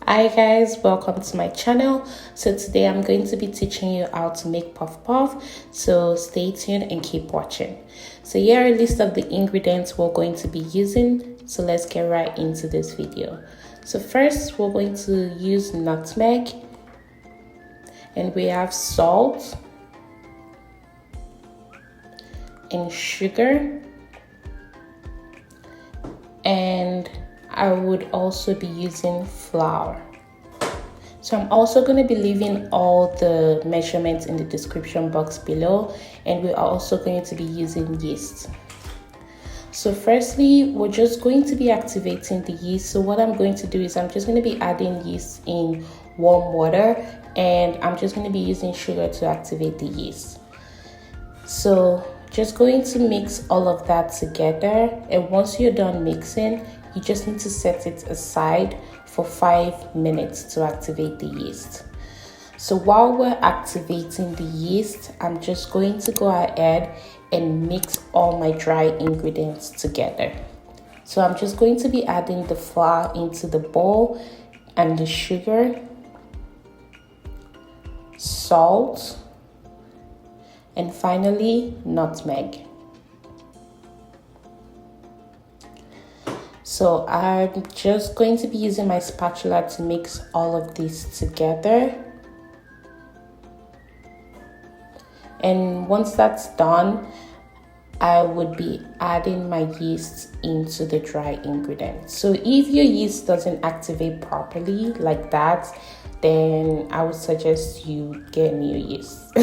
Hi guys, welcome to my channel. So today I'm going to be teaching you how to make puff puff, so stay tuned and keep watching. So here are a list of the ingredients we're going to be using, so let's get right into this video. So first we're going to use nutmeg, and we have salt and sugar, and I would also be using flour. So I'm also going to be leaving all the measurements in the description box below, and we're also going to be using yeast. So firstly, we're just going to be activating the yeast. So what I'm going to do is I'm just going to be adding yeast in warm water, and I'm just going to be using sugar to activate the yeast. So just going to mix all of that together, and once you're done mixing, you just need to set it aside for 5 minutes to activate the yeast. So while we're activating the yeast, I'm just going to go ahead and mix all my dry ingredients together. So I'm just going to be adding the flour into the bowl, and the sugar, salt, and finally nutmeg. So I'm just going to be using my spatula to mix all of this together. And once that's done, I would be adding my yeast into the dry ingredients. So if your yeast doesn't activate properly like that, then I would suggest you get new yeast.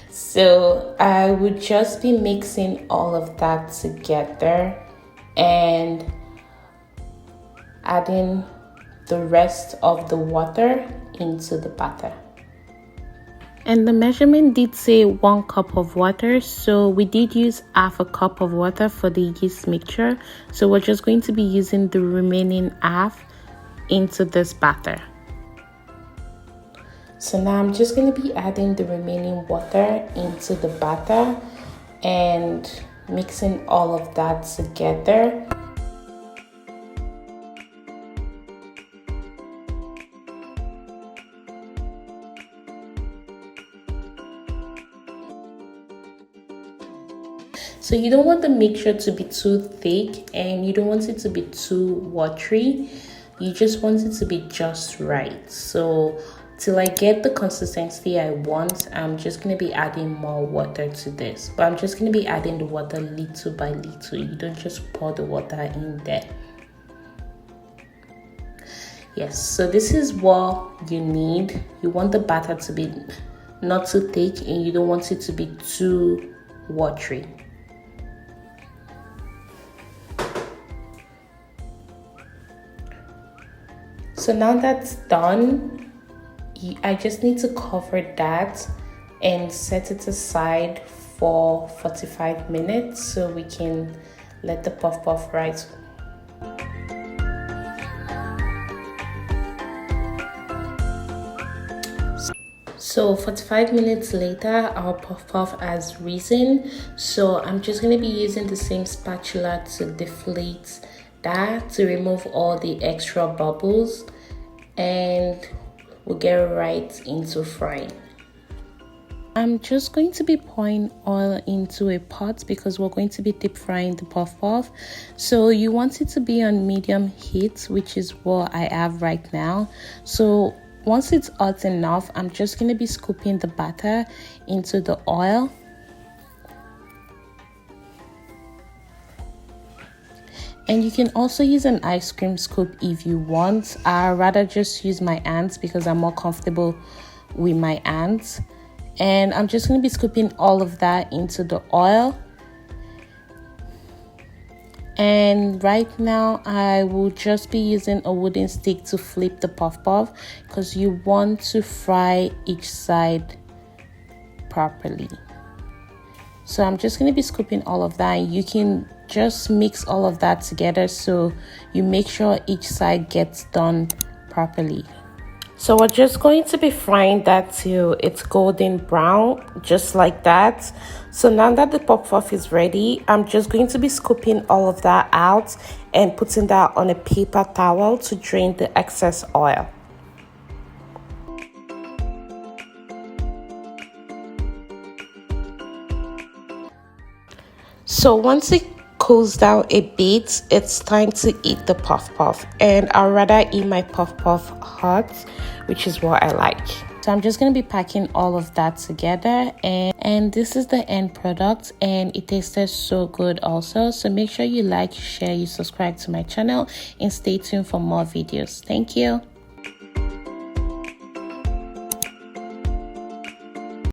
So I would just be mixing all of that together and adding the rest of the water into the batter. And the measurement did say 1 cup of water, so we did use half a cup of water for the yeast mixture. So we're just going to be using the remaining half into this batter. So now I'm just going to be adding the remaining water into the batter and mixing all of that together. So you don't want the mixture to be too thick, and you don't want it to be too watery. You just want it to be just right. So till I get the consistency I want, I'm just going to be adding more water to this. But I'm just going to be adding the water little by little. You don't just pour the water in there. Yes, so this is what you need. You want the batter to be not too thick, and you don't want it to be too watery. So now that's done, I just need to cover that and set it aside for 45 minutes so we can let the puff puff rise. So 45 minutes later, our puff puff has risen. So I'm just going to be using the same spatula to deflate that to remove all the extra bubbles, and we'll get right into frying. I'm just going to be pouring oil into a pot because we're going to be deep frying the puff puff. So you want it to be on medium heat, which is what I have right now. So once it's hot enough, I'm just going to be scooping the batter into the oil. And you can also use an ice cream scoop if you want. I'd rather just use my hands because I'm more comfortable with my hands. And I'm just going to be scooping all of that into the oil. And right now, I will just be using a wooden stick to flip the puff puff because you want to fry each side properly. So I'm just going to be scooping all of that. You can just mix all of that together so you make sure each side gets done properly. So we're just going to be frying that till it's golden brown, just like that. So now that the puff puff is ready, I'm just going to be scooping all of that out and putting that on a paper towel to drain the excess oil. So once it cools down a bit, it's time to eat the puff puff, and I'd rather eat my puff puff hot, which is what I like. So I'm just going to be packing all of that together, and this is the end product, and it tasted so good also. So make sure you like, share, you subscribe to my channel, and stay tuned for more videos. Thank you.